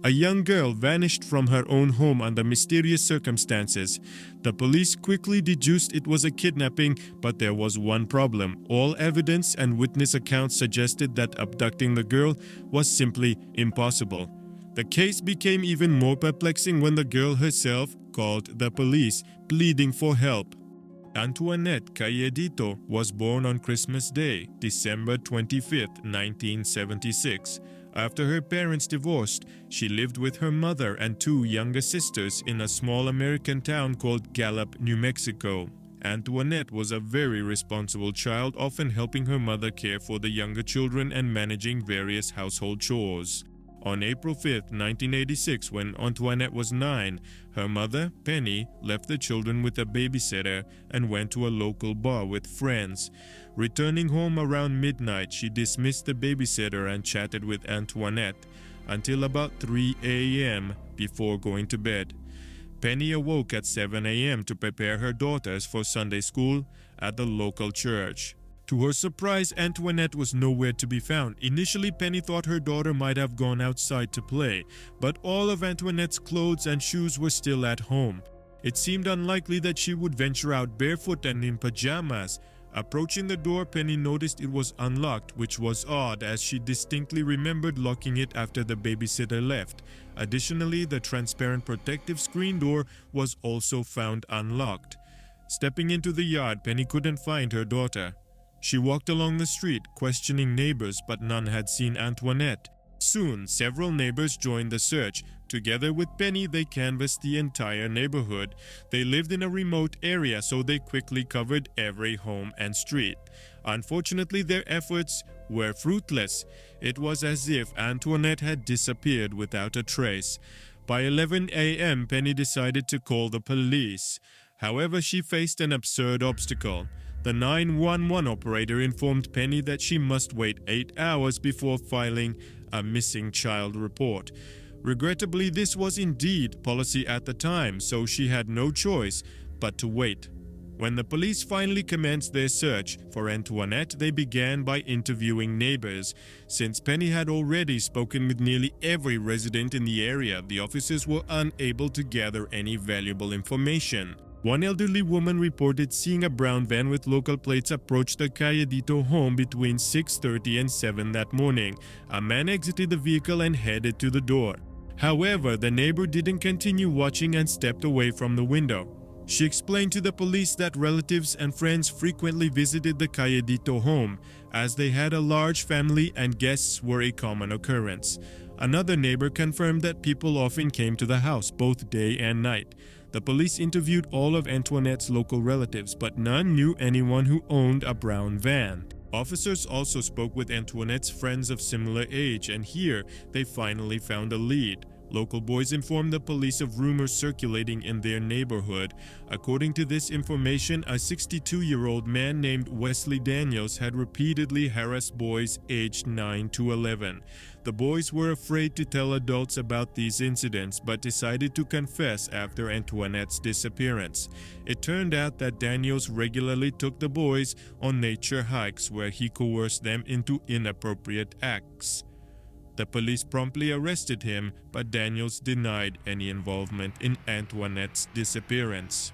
A young girl vanished from her own home under mysterious circumstances. The police quickly deduced it was a kidnapping, but there was one problem. All evidence and witness accounts suggested that abducting the girl was simply impossible. The case became even more perplexing when the girl herself called the police, pleading for help. Antoinette Cayedito was born on Christmas Day, December 25, 1976. After her parents divorced, she lived with her mother and two younger sisters in a small American town called Gallup, New Mexico. Antoinette was a very responsible child, often helping her mother care for the younger children and managing various household chores. On April 5, 1986, when Antoinette was 9, her mother, Penny, left the children with a babysitter and went to a local bar with friends. Returning home around midnight, she dismissed the babysitter and chatted with Antoinette until about 3 a.m. before going to bed. Penny awoke at 7 a.m. to prepare her daughters for Sunday school at the local church. To her surprise, Antoinette was nowhere to be found. Initially, Penny thought her daughter might have gone outside to play, but all of Antoinette's clothes and shoes were still at home. It seemed unlikely that she would venture out barefoot and in pajamas. Approaching the door, Penny noticed it was unlocked, which was odd as she distinctly remembered locking it after the babysitter left. Additionally, the transparent protective screen door was also found unlocked. Stepping into the yard, Penny couldn't find her daughter. She walked along the street, questioning neighbors, but none had seen Antoinette. Soon, several neighbors joined the search. Together with Penny, they canvassed the entire neighborhood. They lived in a remote area, so they quickly covered every home and street. Unfortunately, their efforts were fruitless. It was as if Antoinette had disappeared without a trace. By 11 a.m., Penny decided to call the police. However, she faced an absurd obstacle. The 911 operator informed Penny that she must wait 8 hours before filing a missing child report. Regrettably, this was indeed policy at the time, so she had no choice but to wait. When the police finally commenced their search for Antoinette, they began by interviewing neighbors. Since Penny had already spoken with nearly every resident in the area, the officers were unable to gather any valuable information. One elderly woman reported seeing a brown van with local plates approach the Cayedito home between 6:30 and 7 that morning. A man exited the vehicle and headed to the door. However, the neighbor didn't continue watching and stepped away from the window. She explained to the police that relatives and friends frequently visited the Cayedito home, as they had a large family and guests were a common occurrence. Another neighbor confirmed that people often came to the house, both day and night. The police interviewed all of Antoinette's local relatives, but none knew anyone who owned a brown van. Officers also spoke with Antoinette's friends of similar age, and here they finally found a lead. Local boys informed the police of rumors circulating in their neighborhood. According to this information, a 62-year-old man named Wesley Daniels had repeatedly harassed boys aged 9 to 11. The boys were afraid to tell adults about these incidents, but decided to confess after Antoinette's disappearance. It turned out that Daniels regularly took the boys on nature hikes where he coerced them into inappropriate acts. The police promptly arrested him, but Daniels denied any involvement in Antoinette's disappearance.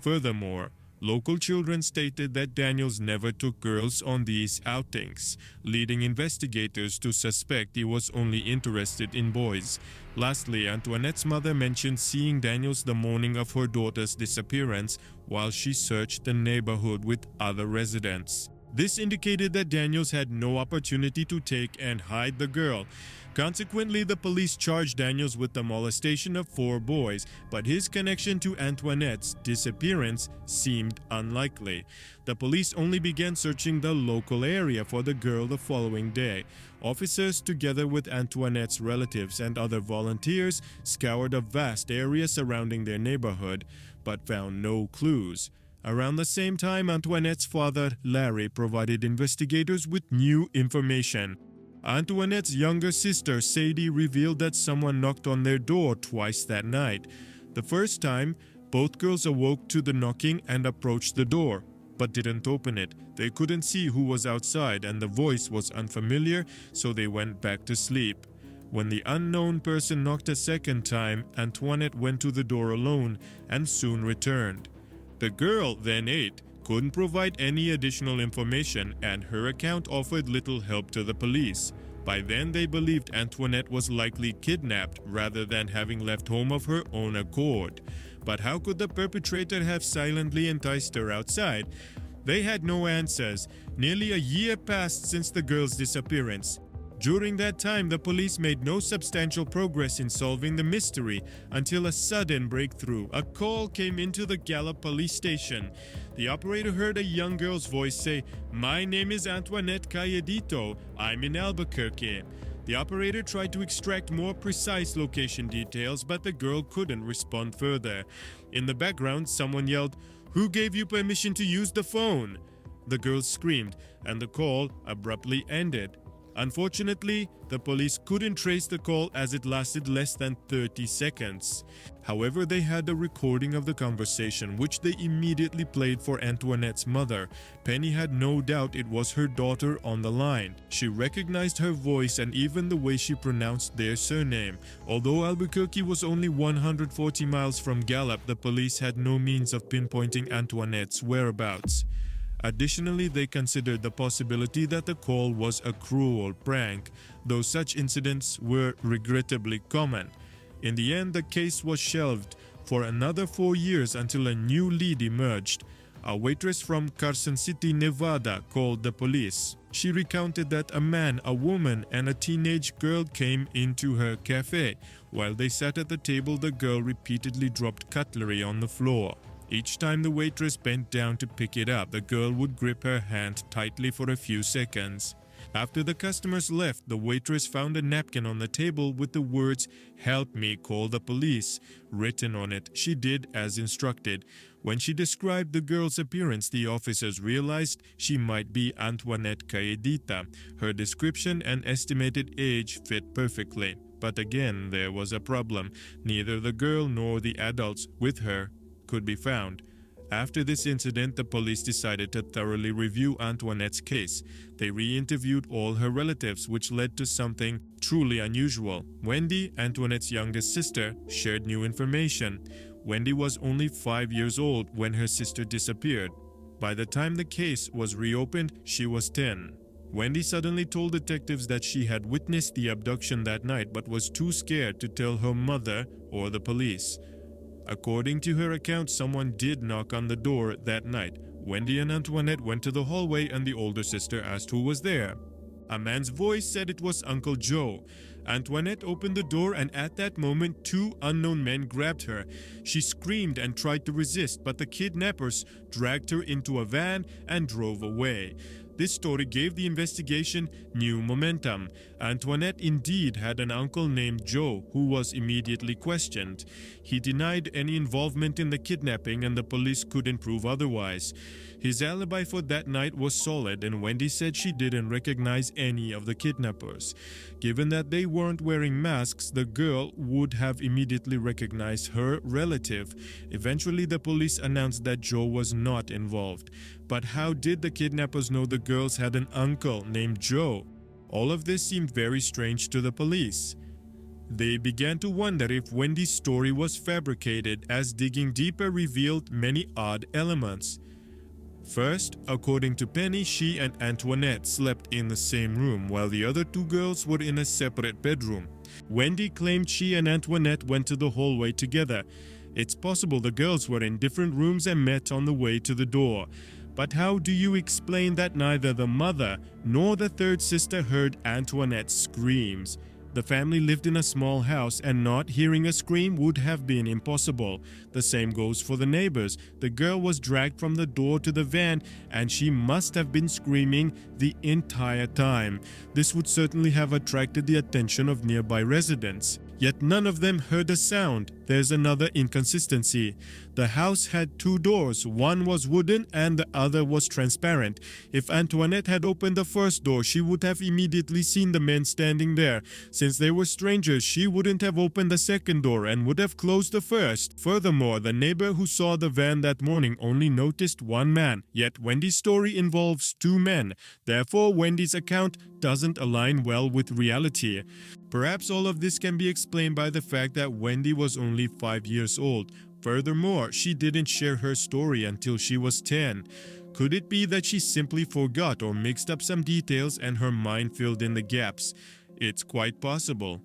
Furthermore, local children stated that Daniels never took girls on these outings, leading investigators to suspect he was only interested in boys. Lastly, Antoinette's mother mentioned seeing Daniels the morning of her daughter's disappearance while she searched the neighborhood with other residents. This indicated that Daniels had no opportunity to take and hide the girl. Consequently, the police charged Daniels with the molestation of 4 boys, but his connection to Antoinette's disappearance seemed unlikely. The police only began searching the local area for the girl the following day. Officers, together with Antoinette's relatives and other volunteers, scoured a vast area surrounding their neighborhood, but found no clues. Around the same time, Antoinette's father, Larry, provided investigators with new information. Antoinette's younger sister, Sadie, revealed that someone knocked on their door twice that night. The first time, both girls awoke to the knocking and approached the door, but didn't open it. They couldn't see who was outside, and the voice was unfamiliar, so they went back to sleep. When the unknown person knocked a second time, Antoinette went to the door alone and soon returned. The girl, then 8, couldn't provide any additional information, and her account offered little help to the police. By then, they believed Antoinette was likely kidnapped rather than having left home of her own accord. But how could the perpetrator have silently enticed her outside? They had no answers. Nearly a year passed since the girl's disappearance. During that time, the police made no substantial progress in solving the mystery until a sudden breakthrough. A call came into the Gallup police station. The operator heard a young girl's voice say, "My name is Antoinette Cayedito. I'm in Albuquerque." The operator tried to extract more precise location details, but the girl couldn't respond further. In the background, someone yelled, "Who gave you permission to use the phone?" The girl screamed, and the call abruptly ended. Unfortunately, the police couldn't trace the call as it lasted less than 30 seconds. However, they had a recording of the conversation, which they immediately played for Antoinette's mother. Penny had no doubt it was her daughter on the line. She recognized her voice and even the way she pronounced their surname. Although Albuquerque was only 140 miles from Gallup, the police had no means of pinpointing Antoinette's whereabouts. Additionally, they considered the possibility that the call was a cruel prank, though such incidents were regrettably common. In the end, the case was shelved for another 4 years until a new lead emerged. A waitress from Carson City, Nevada, called the police. She recounted that a man, a woman, and a teenage girl came into her cafe. While they sat at the table, the girl repeatedly dropped cutlery on the floor. Each time the waitress bent down to pick it up, the girl would grip her hand tightly for a few seconds. After the customers left, the waitress found a napkin on the table with the words, "Help me, call the police," written on it. She did as instructed. When she described the girl's appearance, the officers realized she might be Antoinette Cayedita. Her description and estimated age fit perfectly. But again, there was a problem. Neither the girl nor the adults with her could be found. After this incident, the police decided to thoroughly review Antoinette's case. They re-interviewed all her relatives, which led to something truly unusual. Wendy, Antoinette's youngest sister, shared new information. Wendy was only 5 years old when her sister disappeared. By the time the case was reopened, she was 10. Wendy suddenly told detectives that she had witnessed the abduction that night but was too scared to tell her mother or the police. According to her account, someone did knock on the door that night. Wendy and Antoinette went to the hallway and the older sister asked who was there. A man's voice said it was Uncle Joe. Antoinette opened the door and at that moment 2 unknown men grabbed her. She screamed and tried to resist, but the kidnappers dragged her into a van and drove away. This story gave the investigation new momentum. Antoinette indeed had an uncle named Joe who was immediately questioned. He denied any involvement in the kidnapping and the police couldn't prove otherwise. His alibi for that night was solid and Wendy said she didn't recognize any of the kidnappers. Given that they weren't wearing masks, the girl would have immediately recognized her relative. Eventually, the police announced that Joe was not involved. But how did the kidnappers know the girls had an uncle named Joe? All of this seemed very strange to the police. They began to wonder if Wendy's story was fabricated, as digging deeper revealed many odd elements. First, according to Penny, she and Antoinette slept in the same room, while the other 2 girls were in a separate bedroom. Wendy claimed she and Antoinette went to the hallway together. It's possible the girls were in different rooms and met on the way to the door. But how do you explain that neither the mother nor the 3rd sister heard Antoinette's screams? The family lived in a small house and not hearing a scream would have been impossible. The same goes for the neighbors. The girl was dragged from the door to the van and she must have been screaming the entire time. This would certainly have attracted the attention of nearby residents. Yet none of them heard a sound. There's another inconsistency. The house had 2 doors. One was wooden and the other was transparent. If Antoinette had opened the first door, she would have immediately seen the men standing there. Since they were strangers, she wouldn't have opened the second door and would have closed the first. Furthermore, the neighbor who saw the van that morning only noticed 1 man. Yet Wendy's story involves 2 men. Therefore, Wendy's account doesn't align well with reality. Perhaps all of this can be explained by the fact that Wendy was only 5 years old. Furthermore, she didn't share her story until she was 10. Could it be that she simply forgot or mixed up some details and her mind filled in the gaps? It's quite possible.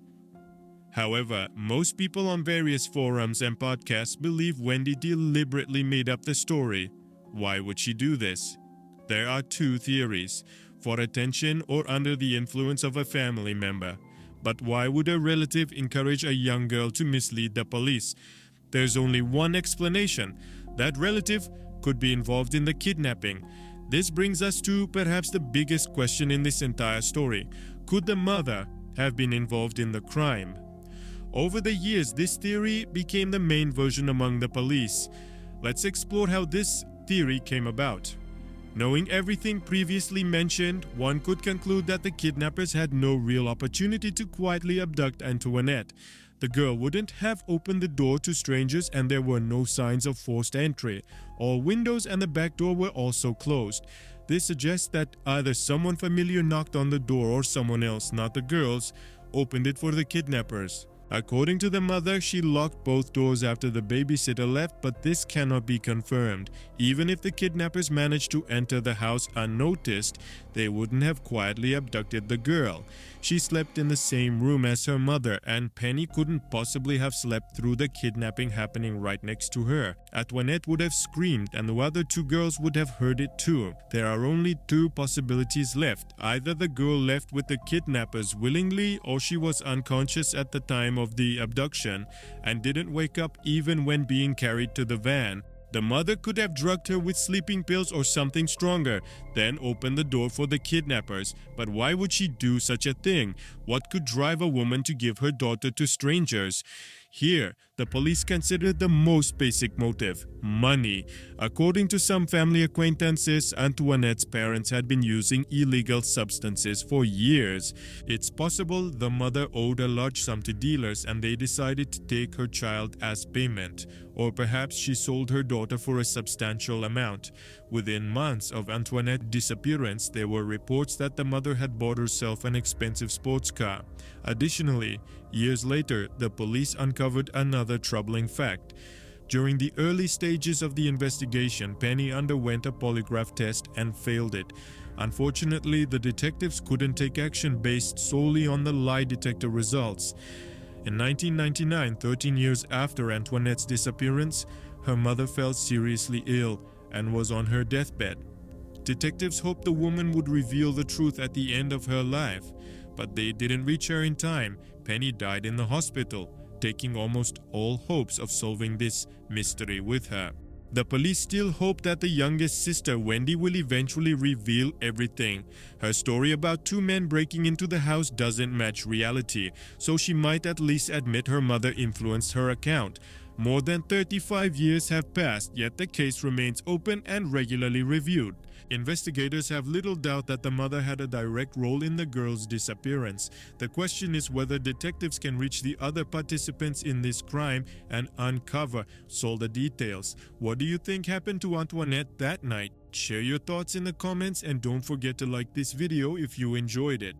However, most people on various forums and podcasts believe Wendy deliberately made up the story. Why would she do this? There are two theories: for attention or under the influence of a family member. But why would a relative encourage a young girl to mislead the police? There's only one explanation. That relative could be involved in the kidnapping. This brings us to perhaps the biggest question in this entire story. Could the mother have been involved in the crime? Over the years, this theory became the main version among the police. Let's explore how this theory came about. Knowing everything previously mentioned, one could conclude that the kidnappers had no real opportunity to quietly abduct Antoinette. The girl wouldn't have opened the door to strangers, and there were no signs of forced entry. All windows and the back door were also closed. This suggests that either someone familiar knocked on the door or someone else, not the girls, opened it for the kidnappers. According to the mother, she locked both doors after the babysitter left, but this cannot be confirmed. Even if the kidnappers managed to enter the house unnoticed, they wouldn't have quietly abducted the girl. She slept in the same room as her mother, and Penny couldn't possibly have slept through the kidnapping happening right next to her. Antoinette would have screamed, and the other two girls would have heard it too. There are only two possibilities left. Either the girl left with the kidnappers willingly, or she was unconscious at the time of the abduction and didn't wake up even when being carried to the van. The mother could have drugged her with sleeping pills or something stronger, then opened the door for the kidnappers. But why would she do such a thing? What could drive a woman to give her daughter to strangers? Here, the police considered the most basic motive: money. According to some family acquaintances, Antoinette's parents had been using illegal substances for years. It's possible the mother owed a large sum to dealers and they decided to take her child as payment. Or perhaps she sold her daughter for a substantial amount. Within months of Antoinette's disappearance, there were reports that the mother had bought herself an expensive sports car. Additionally, years later, the police uncovered another troubling fact. During the early stages of the investigation, Penny underwent a polygraph test and failed it. Unfortunately, the detectives couldn't take action based solely on the lie detector results. In 1999, 13 years after Antoinette's disappearance, her mother fell seriously ill and was on her deathbed. Detectives hoped the woman would reveal the truth at the end of her life, but they didn't reach her in time. Penny died in the hospital, taking almost all hopes of solving this mystery with her. The police still hope that the youngest sister, Wendy, will eventually reveal everything. Her story about two men breaking into the house doesn't match reality, so she might at least admit her mother influenced her account. More than 35 years have passed, yet the case remains open and regularly reviewed. Investigators have little doubt that the mother had a direct role in the girl's disappearance. The question is whether detectives can reach the other participants in this crime and solve the details. What do you think happened to Antoinette that night? Share your thoughts in the comments and don't forget to like this video if you enjoyed it.